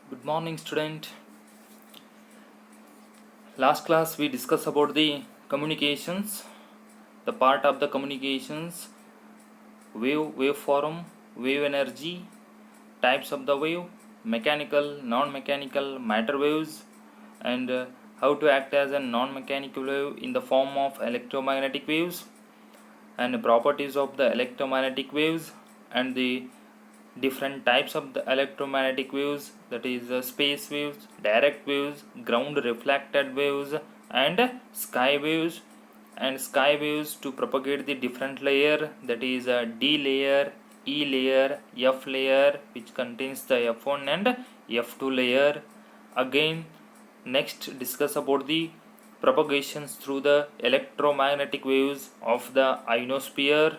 Good morning, student. Last class we discussed about the communications, the part of the communications, waveform, wave energy, types of the wave, mechanical, non-mechanical, matter waves, and how to act as a non-mechanical wave in the form of electromagnetic waves, and properties of the electromagnetic waves, and the different types of the electromagnetic waves, that is space waves, direct waves, ground reflected waves, and sky waves. And sky waves to propagate the different layer, that is D layer, E layer, F layer, which contains the F1 and F2 layer. Again, next discuss about the propagations through the electromagnetic waves of the ionosphere.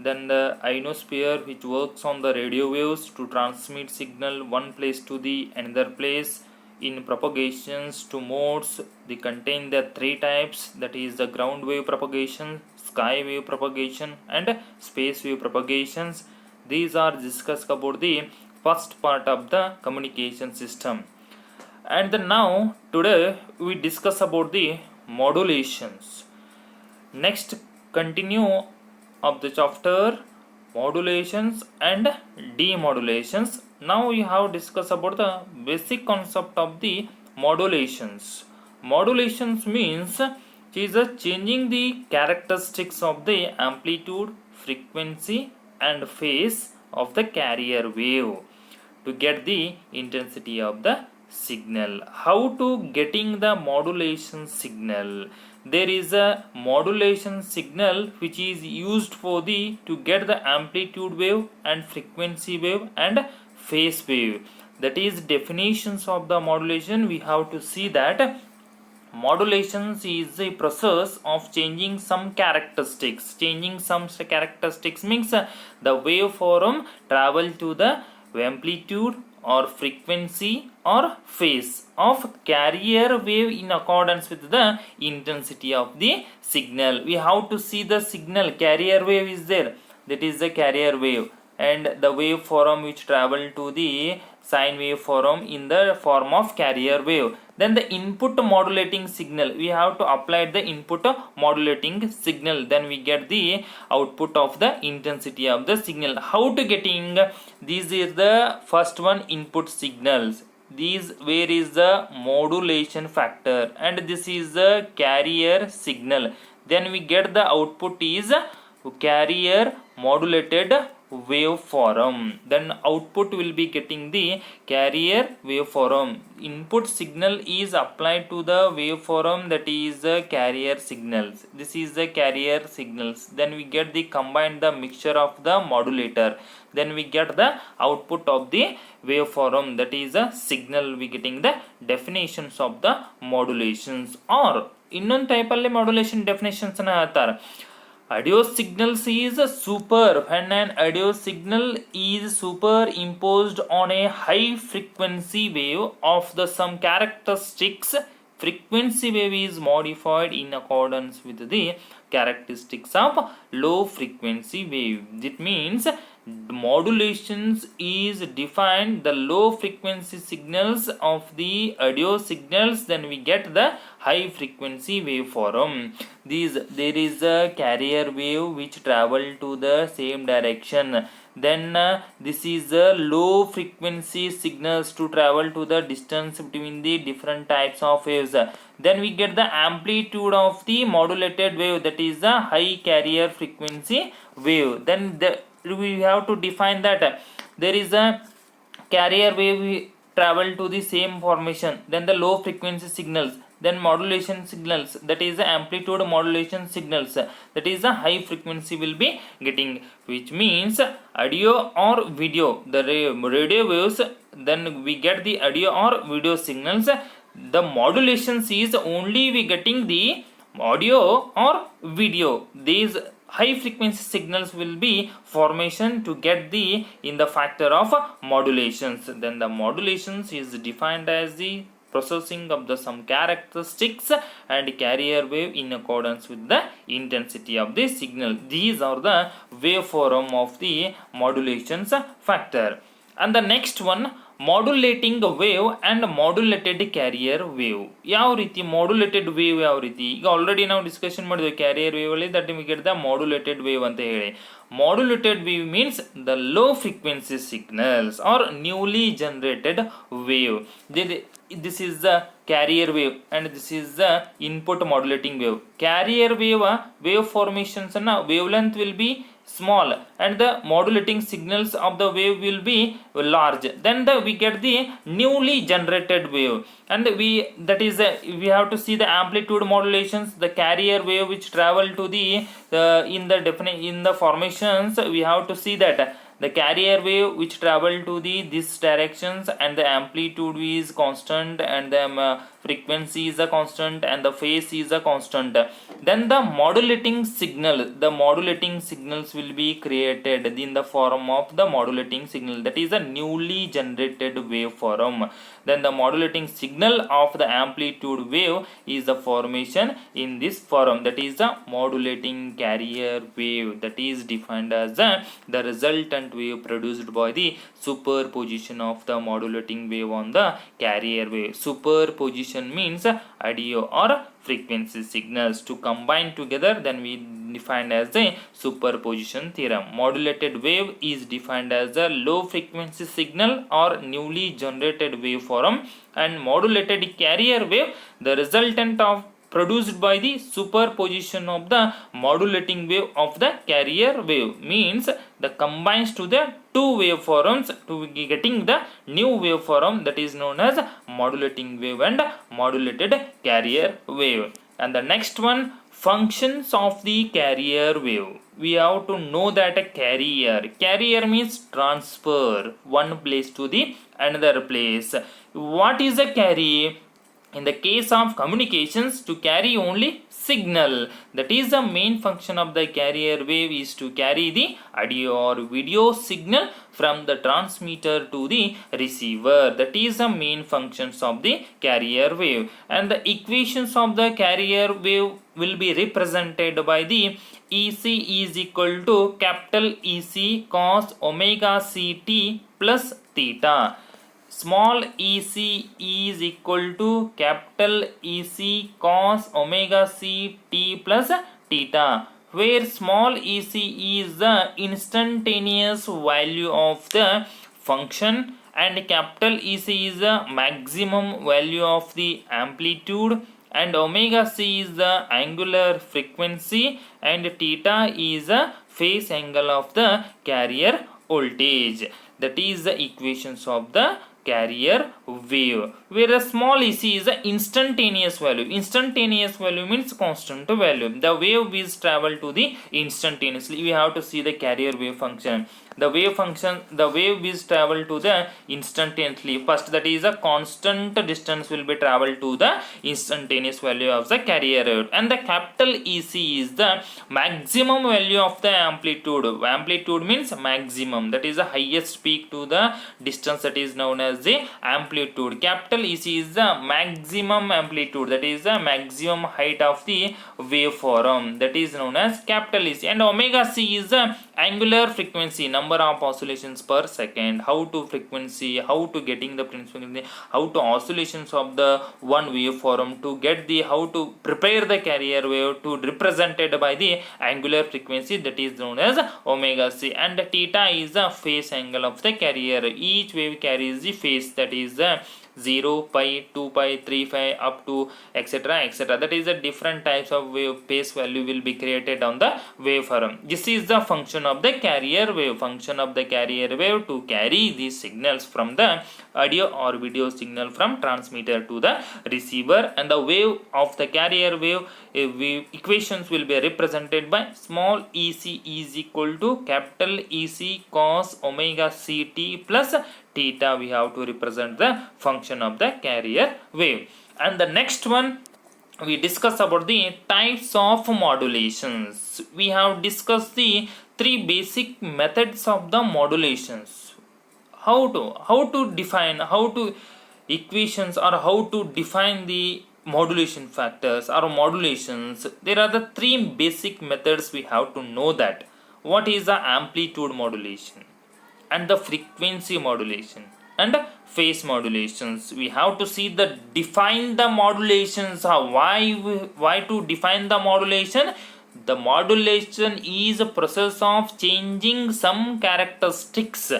Then the ionosphere, which works on the radio waves to transmit signal one place to the another place. In propagations to modes, they contain the three types, that is the ground wave propagation, sky wave propagation, and space wave propagations. These are discussed about the first part of the communication system. And then now today we discuss about the modulations. Next, continue of the chapter modulations and demodulations. Now we have discussed about the basic concept of the modulations. Modulations means it is changing the characteristics of the amplitude, frequency, and phase of the carrier wave to get the intensity of the signal. How to getting the modulation signal? There is a modulation signal which is used for the to get the amplitude wave and frequency wave and phase wave. That is definitions of the modulation. We have to see that modulations is a process of changing some characteristics. Changing some characteristics means the waveform travel to the amplitude or frequency or phase of carrier wave in accordance with the intensity of the signal. We have to see the signal, carrier wave is there, that is the carrier wave, and the waveform which travel to the sine waveform in the form of carrier wave. Then the input modulating signal, we have to apply the input modulating signal, then we get the output of the intensity of the signal. How to getting? This is the first one, input signals. These where is the modulation factor, and this is the carrier signal. Then we get the output is carrier modulated waveform. Then output will be getting the carrier waveform. Input signal is applied to the waveform, that is the carrier signals. This is the carrier signals. Then we get the combined the mixture of the modulator. Then we get the output of the waveform, that is a signal. We getting the definitions of the modulations. Or ಇನ್ನೊಂದು ಟೈಪಲ್ಲಿ modulation definitions ಅನ್ನ ಹೇಳ್ತಾರೆ. Audio signals is super when an audio signal is superimposed on a high frequency wave of the some characteristics. Frequency wave is modified in accordance with the characteristics of low frequency wave. That means modulations is defined the low frequency signals of the audio signals, then we get the high frequency waveform. There is a carrier wave which travel to the same direction. Then this is the low frequency signals to travel to the distance between the different types of waves. Then we get the amplitude of the modulated wave, that is the high carrier frequency wave. Then we have to define that there is a carrier wave travel to the same formation, then the low frequency signals, then modulation signals, that is the amplitude modulation signals, that is the high frequency will be getting, which means audio or video, the radio waves. Then we get the audio or video signals. The modulations is only we getting the audio or video. These high frequency signals will be formation to get the in the factor of modulations. Then the modulations is defined as the processing of the some characteristics and carrier wave in accordance with the intensity of the signal. These are the waveform of the modulations factor. And the next one, modulating wave and modulated carrier wave. ಯಾವ ರೀತಿ modulated wave ಯಾವ ರೀತಿ? ಈಗ already ನಾವು discussion ಮಾಡಿದ್ವಿ carrier wave ಅಲ್ಲಿ, that we get the modulated wave ಅಂತ ಹೇಳಿ. Modulated wave means the low frequency signals or newly generated wave. This is the carrier wave and this is the input modulating wave. Carrier wave wave formations and wavelength will be small and the modulating signals of the wave will be large. Then we get the newly generated wave, and we have to see the amplitude modulations. The carrier wave which travel to the in the formations, we have to see that the carrier wave which travel to this directions and the amplitude is constant and the frequency is a constant and the phase is a constant. Then the modulating signals will be created in the form of the modulating signal, that is a newly generated waveform. Then the modulating signal of the amplitude wave is the formation in this form, that is the modulating carrier wave, that is defined as the resultant wave produced by the superposition of the modulating wave on the carrier wave. Superposition means audio or frequency signals to combine together, then we defined as the superposition theorem. Modulated wave is defined as a low frequency signal or newly generated waveform, and modulated carrier wave the resultant of produced by the superposition of the modulating wave of the carrier wave, means the combines to the two waveforms to getting the new waveform, that is known as modulating wave and modulated carrier wave. And the next one, functions of the carrier wave. We have to know that a carrier means transfer one place to the another place. What is a carrier? In the case of communications, to carry only signal, that is the main function of the carrier wave is to carry the audio or video signal from the transmitter to the receiver, that is the main functions of the carrier wave. And the equations of the carrier wave will be represented by the EC is equal to capital EC cos omega ct plus theta. Small ec is equal to capital EC cos omega c t plus theta, where small ec is the instantaneous value of the function and capital EC is the maximum value of the amplitude, and omega c is the angular frequency and theta is the phase angle of the carrier voltage. That is the equations of the carrier wave, where a small ec is the instantaneous value. Instantaneous value means constant value. The wave is travel to the instantaneously. We have to see the carrier wave function. The wave is travel to the instantaneously first, that is a constant distance will be traveled to the instantaneous value of the carrier wave, and the capital EC is the maximum value of the amplitude. Amplitude means maximum, that is the highest peak to the distance, that is known as the amplitude. Capital EC is the maximum amplitude, that is the maximum height of the waveform, that is known as capital EC. And omega c is the angular frequency, number of oscillations per second. How to frequency, how to getting the frequency, how to oscillations of the one waveform, to get the how to prepare the carrier wave to represented by the angular frequency, that is known as omega c. And theta is the phase angle of the carrier. Each wave carries the phase, that is the 0, pi, 2 pi, 3 pi up to etc etc. That is the different types of wave phase value will be created on the waveform. This is the function of the carrier wave. Function of the carrier wave to carry these signals from the audio or video signal from transmitter to the receiver. And the wave of the carrier wave equations will be represented by small ec is equal to capital EC cos omega ct plus theta. We have to represent the function of the carrier wave. And the next one, we discuss about the types of modulations. We have discussed the three basic methods of the modulations. How to define, how to equations or how to define the modulation factors or modulations. There are the three basic methods we have to know that. What is the amplitude modulation and the frequency modulation and phase modulations. We have to see the define the modulations. Why to define the modulation? The modulation is a process of changing some characteristics.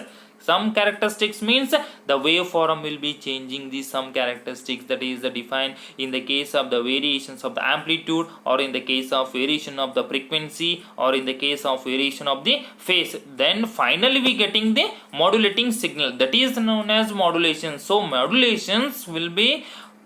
Some characteristics means the waveform will be changing these some characteristics, that is defined in the case of the variations of the amplitude, or in the case of variation of the frequency, or in the case of variation of the phase. Then finally we getting the modulating signal, that is known as modulation. So modulations will be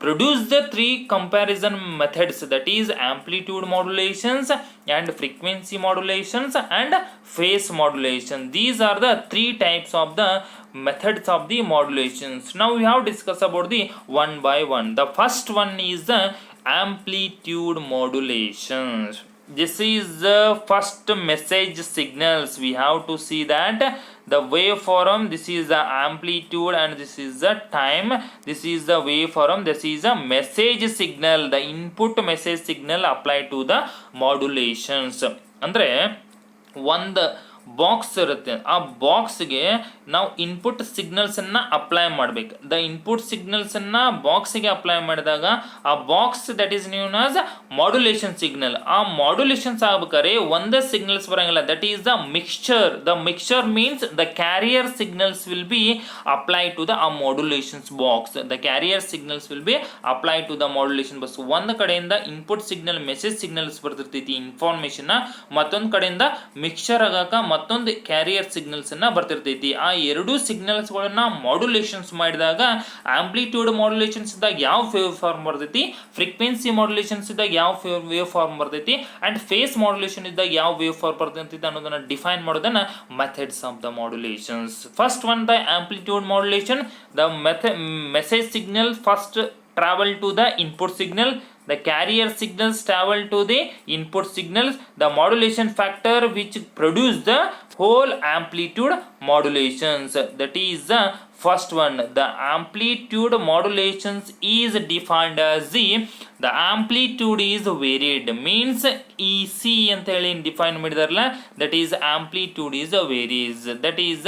produce the three comparison methods, that is amplitude modulations and frequency modulations and phase modulation. These are the three types of the methods of the modulations. Now we have discussed about the one by one. The first one is the amplitude modulations. This is the first message signals. We have to see that the waveform, this is the amplitude and this is the time. This is the waveform, this is a message signal, the input message signal applied to the modulations. ಅಂದ್ರೆ ಒಂದು box ಇರುತ್ತೆ, ಆ ಬಾಕ್ಸ್ಗೆ ನಾವು input ಸಿಗ್ನಲ್ಸನ್ನು apply ಮಾಡಬೇಕು. The input ಸಿಗ್ನಲ್ಸನ್ನು ಬಾಕ್ಸಿಗೆ ಅಪ್ಲೈ ಮಾಡಿದಾಗ ಆ box that is known as modulation signal. ಆ ಮಾಡ್ಯುಲೇಷನ್ಸ್ ಆಗ್ಬೇಕಾದ್ರೆ ಒಂದೇ ಸಿಗ್ನಲ್ಸ್ ಬರೋಂಗಿಲ್ಲ, that is the mixture. The mixture means the carrier signals will be apply to the ಆ modulations box. The carrier signals will be apply to the modulation box. ಒಂದು ಕಡೆಯಿಂದ input signal message signals ಬರ್ತಿರ್ತೈತಿ information, ಮತ್ತೊಂದು ಕಡೆಯಿಂದ mixture ಆಗಾಕ ಮತ್ತೊಂದು carrier signals ಅನ್ನ ಬರ್ತಿರ್ತೈತಿ. ಆ ಎರಡು ಸಿಗ್ನಲ್ಸ್ ಗಳನ್ನ ಮಾಡ್ಯುಲೇಷನ್ಸ್ ಮಾಡಿದಾಗ ಆಂಪ್ಲಿಟ್ಯೂಡ್ ಮಾಡ್ಯುಲೇಷನ್ಸ್ ಇದ್ದಾಗ ಯಾವ ವೇವ್ ಫಾರ್ಮ್ ಬರ್ತೈತಿ, ಫ್ರೀಕ್ವೆನ್ಸಿ ಮಾಡ್ಯುಲೇಷನ್ಸ್ ಇದ್ದಾಗ ಯಾವ ವೇವ್ ಫಾರ್ಮ್ ಬರ್ತೈತಿ, ಅಂಡ್ ಫೇಸ್ ಮಾಡ್ಯುಲೇಷನ್ ಇದ್ದಾಗ ಯಾವ ವೇವ್ ಫಾರ್ಮ್ ಬರ್ತೈತಿ ಅನ್ನೋದನ್ನ ಡಿಫೈನ್ ಮಾಡೋದನ್ನ methods of the modulations. First one the amplitude modulation. The message signal first travel to the input signal, the carrier signals travel to the input signals, the modulation factor which produce the whole amplitude modulations, that is the first one. The amplitude modulations is defined as the amplitude is varied, means EC ಅಂತ ಹೇಳಿ define ಮಾಡಿದಾರಲ್ಲ, that is amplitude is varies, that is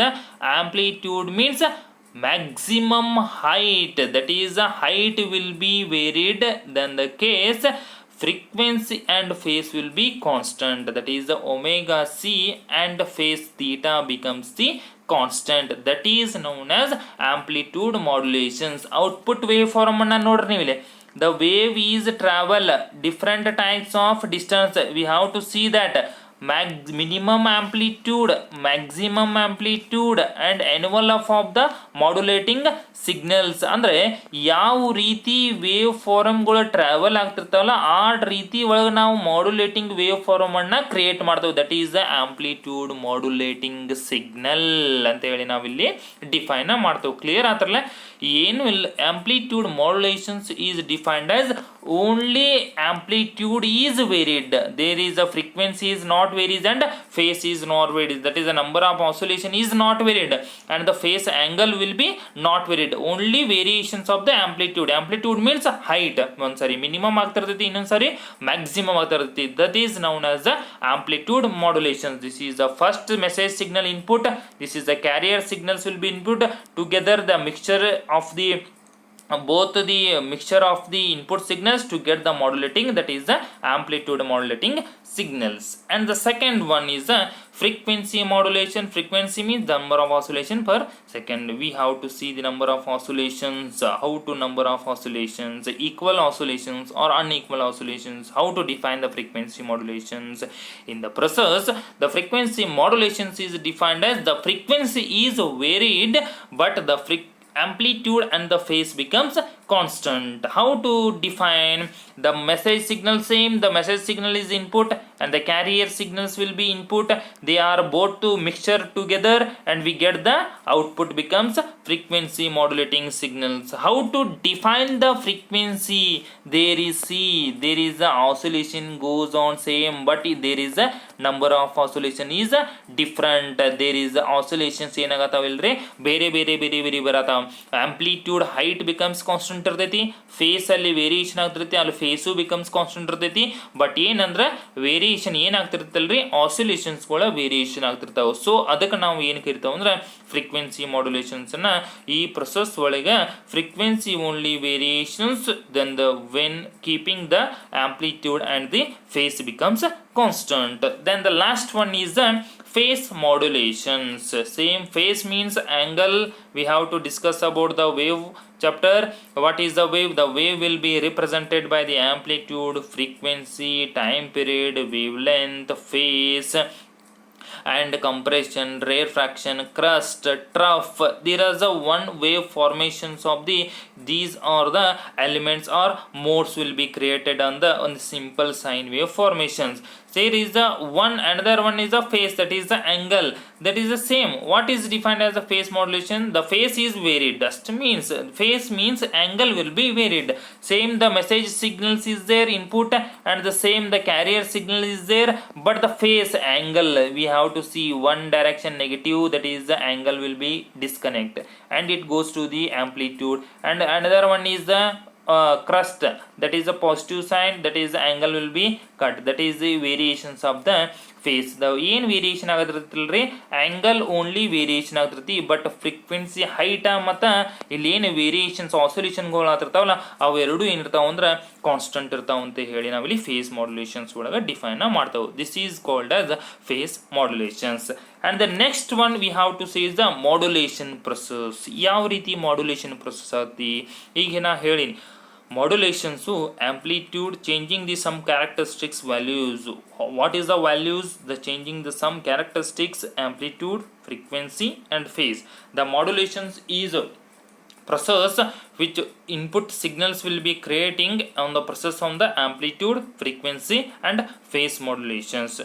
amplitude means maximum height, that is height will be varied. Then the case frequency and phase will be constant, that is the omega c and phase theta becomes the constant, that is known as amplitude modulations. Output waveform ಅನ್ನ ನೋಡ್ರಿ ನೀವು ಇಲ್ಲಿ. The wave is travel different types of distance. We have to see that minimum amplitude, maximum amplitude and envelope of the modulating signals. ಅಂದರೆ ಯಾವ ರೀತಿ wave ಫಾರ್ಮ್ಗಳು travel ಆಗ್ತಿರ್ತಾವಲ್ಲ ಆ ರೀತಿ ಒಳಗೆ ನಾವು ಮಾಡ್ಯುಲೇಟಿಂಗ್ ವೇವ್ ಫಾರ್ಮ್ ಅನ್ನ ಕ್ರಿಯೇಟ್ ಮಾಡ್ತೇವೆ, that is the amplitude modulating signal ಅಂತ ಹೇಳಿ ನಾವಿಲ್ಲಿ ಡಿಫೈನ್ ಮಾಡ್ತೇವೆ. ಕ್ಲಿಯರ್ ಆತರಲ್ಲ? ಏನು ಇಲ್ಲ, amplitude modulations is defined as only amplitude is varied, there is a frequency is not varies and phase is not varied, that is the number of oscillation is not varied and the phase angle will be not varied. Only variations of the amplitude. Amplitude means height, ಒಂದ್ಸರಿ minimum ಆಗ್ತಿರ್ತೈತಿ, ಇನ್ನೊಂದ್ಸರಿ maximum ಆಗ್ತಿರ್ತೈತಿ, that is known as the amplitude modulation. This is the first message signal input, this is the carrier signals will be input, together the mixture of the both the mixture of the input signals to get the modulating, that is the amplitude modulating signals. And the second one is the frequency modulation. Frequency means the number of oscillation per second. We have to see the number of oscillations, how to number of oscillations, equal oscillations or unequal oscillations, how to define the frequency modulations. In the process, the frequency modulations is defined as the frequency is varied but the amplitude and the phase becomes constant. How to define the message signal? Same, the message signal is input and the carrier signals will be input, they are both to mixture together and we get the output becomes frequency modulating signals. How to define the frequency? There is a oscillation goes on same but there is a number of oscillation is different. There is oscillations ಏನಾಗತ್ತಾವಿಲ್ರಿ ಬೇರೆ ಬೇರೆ ಬೇರೆ ಬೇರೆ ಬರತ್ತಾವ. Amplitude height becomes constant ಇರ್ತೈತಿ, face ಅಲ್ಲಿ variation ಆಗ್ತಿರ್ತೈತಿ, ಅಲ್ಲಿ face becomes constant ಇರ್ತೈತಿ. But ಏನಂದ್ರೆ ವೇರಿಯೇಷನ್ ವೇರಿಯೇಷನ್ ಏನಾಗ್ತಿರ್ತಲ್ರಿ ಆಸಿಲೇಷನ್ಸ್ಗಳ ವೇರಿಯೇಷನ್ ಆಗ್ತಿರ್ತಾವೆ. ಸೊ ಅದಕ್ಕೆ ನಾವು ಏನು ಕರಿತಾವೆ ಅಂದ್ರೆ ಫ್ರೀಕ್ವೆನ್ಸಿ ಮಾಡ್ಯುಲೇಷನ್ಸನ್ನು ಈ ಪ್ರೊಸೆಸ್ ಒಳಗೆ frequency only variations then the when keeping the amplitude and the phase becomes constant. Then the last one is the phase modulations. Same, phase means angle. We have to discuss about the wave chapter. What is the wave? The wave will be represented by the amplitude, frequency, time period, wavelength, phase and compression, rarefaction, crust, trough. There is a one wave formations of these are the elements or modes will be created on the simple sine wave formations. There is the another one is the phase, that is the angle, that is the same. What is defined as the phase modulation? The phase is varied. Just means phase means angle will be varied. Same, the message signals is there input and the same the carrier signal is there, but the phase angle we have to see one direction negative, that is the angle will be disconnect and it goes to the amplitude. And another one is the crust, that is a positive sign, that is the angle will be cut. That is the variations of the phase. The ಏನು variation ಆಗತ್ತಿರಲ್ರಿ angle only variation ಆಗ್ತಿರ್ತಿ, but frequency height ಮತ್ತು ಇಲ್ಲಿ ಏನು variations ಆಸೋಲೇಷನ್ಗಳು ಆಗ್ತಿರ್ತಾವಲ್ಲ ಅವೆರಡು ಏನಿರ್ತಾವ ಅಂದ್ರೆ constant ಇರ್ತಾವ ಅಂತ ಹೇಳಿ ನಾವಿಲ್ಲಿ ಫೇಸ್ ಮಾಡ್ಯುಲೇಷನ್ಸ್ ಒಳಗೆ ಡಿಫೈನ್ ಮಾಡ್ತಾವೆ. This is called as phase modulations. And the next one we have to say is the modulation process. ಯಾವ ರೀತಿ ಮಾಡ್ಯುಲೇಷನ್ ಪ್ರೊಸೆಸ್ ಆಗ್ತಿ ಈಗ ನಾ ಹೇಳಿನಿ. Modulations, so amplitude changing the some characteristics values. What is the values? The changing the some characteristics, amplitude, frequency and phase. The modulations is a process which input signals will be creating on the process on the amplitude, frequency and phase modulations.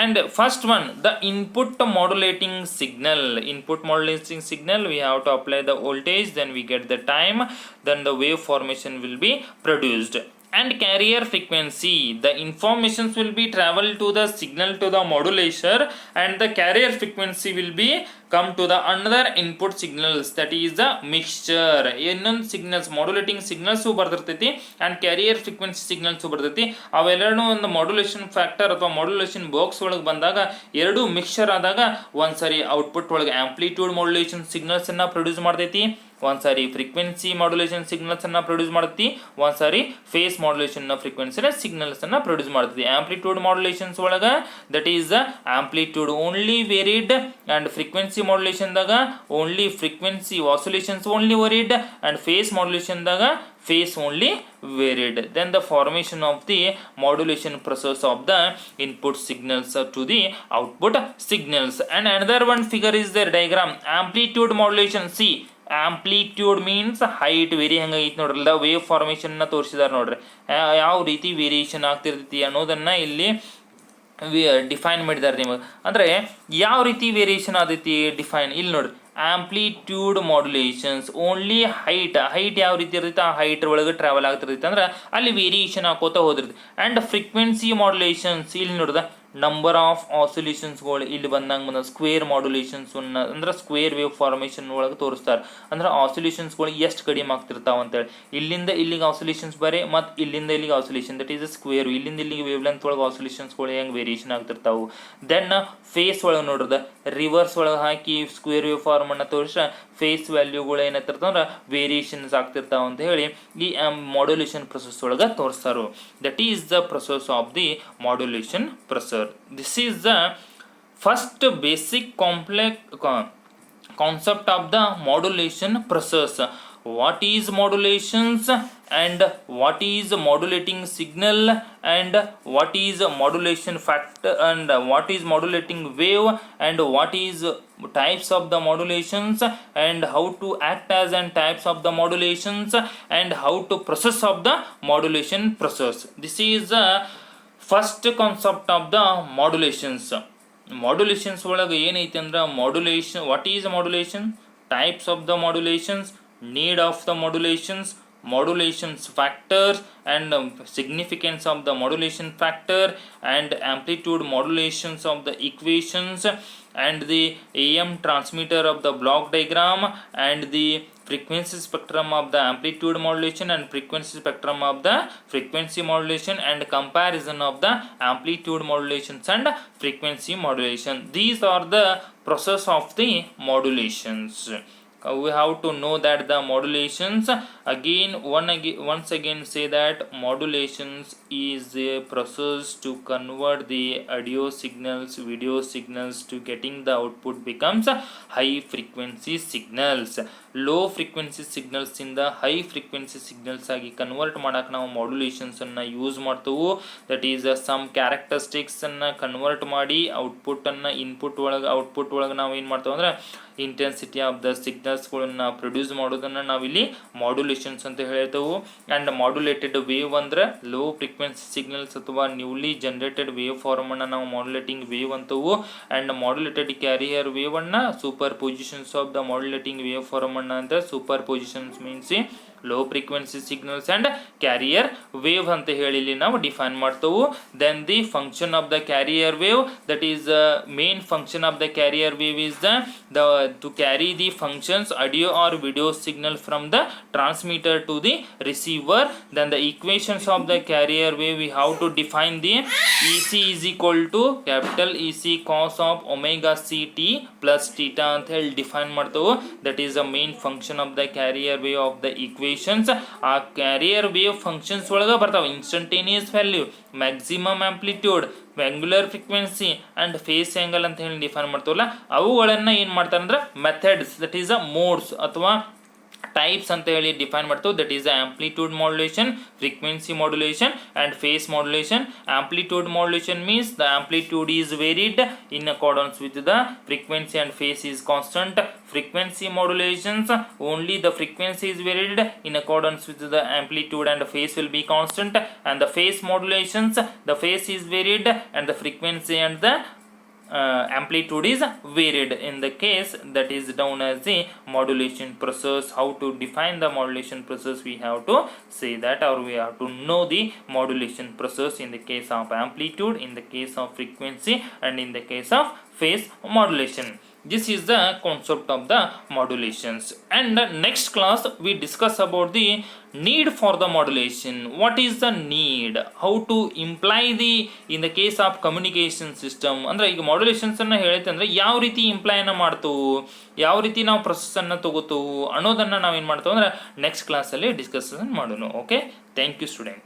And first one, the input modulating signal. Input modulating signal, we have to apply the voltage, then we get the time, then the wave formation will be produced. And carrier frequency, the informations will be travel to the signal to the modulator and the carrier frequency will be come to the another input signals, that is the mixture. ಇನ್ನೊಂದು signals modulating signals ಬರ್ತಿರ್ತೈತಿ and carrier frequency signals ಬರ್ತೈತಿ. ಅವೆಲ್ಲರೂ ಒಂದು modulation factor ಅಥವಾ modulation box ಒಳಗೆ ಬಂದಾಗ ಎರಡು mixture ಆದಾಗ ಒಂದ್ಸರಿ ಔಟ್ಪುಟ್ ಒಳಗೆ ಆಂಪ್ಲಿಟ್ಯೂಡ್ ಮಾಡ್ಯುಲೇಷನ್ ಸಿಗ್ನಲ್ಸನ್ನು ಪ್ರೊಡ್ಯೂಸ್ ಮಾಡ್ತೈತಿ, ಒಂದ್ಸಾರಿ ಫ್ರೀಕ್ವೆನ್ಸಿ ಮಾಡ್ಯುಲೇಷನ್ ಸಿಗ್ನಲ್ಸ್ ಅನ್ನ ಪ್ರೊಡ್ಯೂಸ್ ಮಾಡ್ತಿ, ಒಂದ್ಸಾರಿ ಫೇಸ್ ಮಾಡ್ಯುಲೇಷನ್ ಫ್ರೀಕ್ವೆನ್ಸಿ ಸಿಗ್ನಲ್ಸ್ ಅನ್ನ ಪ್ರೊಡ್ಯೂಸ್ ಮಾಡ್ತದೆ. ಆಂಪ್ಲಿಟ್ಯೂಡ್ ಮಾಡ್ಯುಲೇಷನ್ಸ್ ಒಳಗ that is amplitude only varied and frequency modulation ದಾಗ only frequency oscillations only varied and phase modulation ದಾಗ phase only varied. Then the formation of the modulation process of the input signals to the output signals. And another one figure is their diagram. Amplitude modulation. See, amplitude means height vary ಹೆಂಗೈತಿ ನೋಡ್ರಲ್ಲ, wave ಫಾರ್ಮೇಷನ್ನ ತೋರಿಸಿದಾರೆ ನೋಡ್ರಿ, ಯಾವ ರೀತಿ variation ಆಗ್ತಿರ್ತೈತಿ ಅನ್ನೋದನ್ನು ಇಲ್ಲಿ define ಮಾಡಿದ್ದಾರೆ ನಿಮಗೆ. ಅಂದರೆ ಯಾವ ರೀತಿ ವೇರಿಯೇಷನ್ ಆದೈತಿ ಡಿಫೈನ್ ಇಲ್ಲಿ ನೋಡ್ರಿ. ಆಂಪ್ಲಿಟ್ಯೂಡ್ ಮಾಡ್ಯುಲೇಷನ್ಸ್ ಓನ್ಲಿ ಹೈಟ್ ಯಾವ ರೀತಿ ಇರ್ತೈತೆ ಆ ಹೈಟ್ ಒಳಗೆ ಟ್ರಾವೆಲ್ ಆಗ್ತಿರ್ತೈತೆ ಅಂದ್ರೆ ಅಲ್ಲಿ ವೇರಿಯೇಷನ್ ಹಾಕೋತಾ ಹೋದಿರ್ತೈತಿ. ಆ್ಯಂಡ್ ಫ್ರೀಕ್ವೆನ್ಸಿ ಮಾಡ್ಯುಲೇಷನ್ಸ್ ಇಲ್ಲಿ ನೋಡ್ದ ನಂಬರ್ ಆಫ್ ಆಸಿಲೇಷನ್ಸ್ಗಳು ಇಲ್ಲಿ ಬಂದಂಗೆ ಸ್ಕ್ವೇರ್ ಮಾಡ್ಯುಲೇಷನ್ಸ್ ಅಂದ್ರೆ ಸ್ಕ್ವೇರ್ ವೇವ್ ಫಾರ್ಮೇಷನ್ ಒಳಗೆ ತೋರಿಸ್ತಾರೆ. ಅಂದ್ರೆ ಆಸಿಲೇಷನ್ಸ್ಗಳು ಎಷ್ಟು ಕಡಿಮೆ ಆಗ್ತಿರ್ತಾವೆ ಅಂತೇಳಿ. ಇಲ್ಲಿಂದ ಇಲ್ಲಿಗೆ ಆಸಿಲೇಷನ್ಸ್ ಬರೀ ಮತ್ತು ಇಲ್ಲಿಂದ ಇಲ್ಲಿಗೆ ಆಸಿಲೇಷನ್, ದಟ್ ಈಸ್ ಸ್ಕ್ವೇರ್. ಇಲ್ಲಿಂದ ಇಲ್ಲಿಗೆ ವೇವ್ ಲೆಂತ್ ಒಳಗೆ ಆಸಿಲೇಷನ್ಸ್ಗಳು ಹೆಂಗೆ ವೇರಿಯೇಷನ್ ಆಗ್ತಿರ್ತಾವೆ. ದೆನ್ ಫೇಸ್ ಒಳಗೆ ನೋಡ್ರದ ರಿವರ್ಸ್ ಒಳಗೆ ಹಾಕಿ ಸ್ಕ್ವೇರ್ ವೇವ್ ಫಾರ್ಮ್ ಅನ್ನು ತೋರಿಸ್ರೆ ಫೇಸ್ ವ್ಯಾಲ್ಯೂಗಳು ಏನಾಗ್ತಿರ್ತಾವಂದ್ರೆ ವೇರಿಯೇಷನ್ಸ್ ಆಗ್ತಿರ್ತಾವೆ ಅಂತ ಹೇಳಿ ಈ ಮಾಡ್ಯುಲೇಷನ್ ಪ್ರೊಸೆಸ್ ಒಳಗೆ ತೋರಿಸ್ತಾರೆ. That is the process of the modulation process. This is the first basic complex concept of the modulation process. What is modulations and what is modulating signal and what is modulation factor and what is modulating wave and what is types of the modulations and how to act as and types of the modulations and how to process of the modulation process. This is the first concept of the modulations. Modulations ಒಳಗೆ ಏನೈತಿ ಅಂದ್ರೆ modulation, what is modulation, types of the modulations, need of the modulations, modulations factors and significance of the modulation factor and amplitude modulations of the equations and the AM transmitter of the block diagram and the frequency spectrum of the amplitude modulation and frequency spectrum of the frequency modulation and comparison of the amplitude modulations and frequency modulation. These are the process of the modulations. We have to know that the modulations once again say that modulations is a process to convert the audio signals, video signals to getting the output becomes high frequency signals. Low frequency ಸಿಗ್ನಲ್ಸಿಂದ high frequency signals ಆಗಿ convert ಮಾಡೋಕೆ ನಾವು ಮಾಡ್ಯುಲೇಷನ್ಸನ್ನು use ಮಾಡ್ತೇವೆ. That is some ಕ್ಯಾರೆಕ್ಟರಿಸ್ಟಿಕ್ಸನ್ನು convert ಮಾಡಿ input ಒಳಗೆ ನಾವು ಏನು ಮಾಡ್ತೇವೆ ಅಂದರೆ ಇಂಟೆನ್ಸಿಟಿ ಆಫ್ ದ ಸಿಗ್ನಲ್ಸ್ಗಳನ್ನು ಪ್ರೊಡ್ಯೂಸ್ ಮಾಡೋದನ್ನು ನಾವಿಲ್ಲಿ ಮಾಡ್ಯುಲೇಷನ್ಸ್ ಅಂತ ಹೇಳ್ತೇವೆ. ಆ್ಯಂಡ್ ಮಾಡ್ಯುಲೇಟೆಡ್ ವೇವ್ ಅಂದರೆ ಲೋ ಫ್ರೀಕ್ವೆನ್ಸಿ ಸಿಗ್ನಲ್ಸ್ ಅಥವಾ ನ್ಯೂಲಿ ಜನರೇಟೆಡ್ ವೇವ್ ಫಾರ್ಮನ್ನು ನಾವು ಮಾಡ್ಯುಲೇಟಿಂಗ್ ವೇವ್ ಅಂತೇವೆ. ಆ್ಯಂಡ್ ಮಾಡ್ಯುಲೇಟೆಡ್ ಕ್ಯಾರಿಯರ್ ವೇವನ್ನು superpositions of the modulating wave form ಅಂತ superpositions means low frequency signals and carrier wave ಅಂತ ಹೇಳಿ ಇಲ್ಲಿ ನಾವು ಡಿಫೈನ್ ಮಾಡ್ತೇವೆ. Then the function of the carrier wave, that is main function of the carrier wave is to carry the functions audio or video signal from the transmitter to the receiver. Then the equations of the carrier wave, we have to define the EC is equal to capital EC cos of omega ct plus theta ಅಂತ ಹೇಳಿ define ಮಾಡ್ತೇವೆ. That is the main function of the carrier wave of the equations. ಆ carrier wave functions ಒಳಗೆ ಬರ್ತಾವೆ instantaneous value, maximum amplitude, angular frequency and phase angle ಅಂತ ಹೇಳಿ define ಮಾಡ್ತೀವಲ್ಲ, ಅವುಗಳನ್ನು ಏನು ಮಾಡ್ತಾರೆ ಅಂದ್ರೆ methods, that is a modes ಅಥವಾ ಟೈಪ್ಸ್ ಅಂತ ಹೇಳಿ ಡಿಫೈನ್ ಮಾಡ್ತೇವೆ. That is amplitude modulation, frequency modulation and phase modulation. Amplitude modulation means the amplitude is varied in accordance with the frequency and phase is constant. Frequency modulations, only the frequency is varied in accordance with the amplitude and phase will be constant. And the phase modulations, the phase is varied and the frequency and the amplitude is varied. In the case that is known as the modulation process. How to define the modulation process? We have to say that, or we have to know the modulation process in the case of amplitude, in the case of frequency and in the case of phase modulation. This is the concept of the modulations. And next class we discuss about the need for the modulation. What is the need? How to imply the in the case of communication system. ಅಂದ್ರೆ ಈಗ modulations ಅನ್ನು ಹೇಳುತ್ತೆ ಅಂದ್ರೆ ಯಾವ ರೀತಿ ಇಂಪ್ಲೈನ ಮಾಡ್ತೇವೆ, ಯಾವ ರೀತಿ ನಾವು ಪ್ರೊಸೆಸ್ ಅನ್ನು ತಗೋತೇವೆ ಅನ್ನೋದನ್ನ ನಾವು ಏನು ಮಾಡ್ತೇವೆ ಅಂದ್ರೆ ನೆಕ್ಸ್ಟ್ ಕ್ಲಾಸಲ್ಲಿ ಡಿಸ್ಕಷನ್ ಮಾಡೋಣ. Okay, thank you student.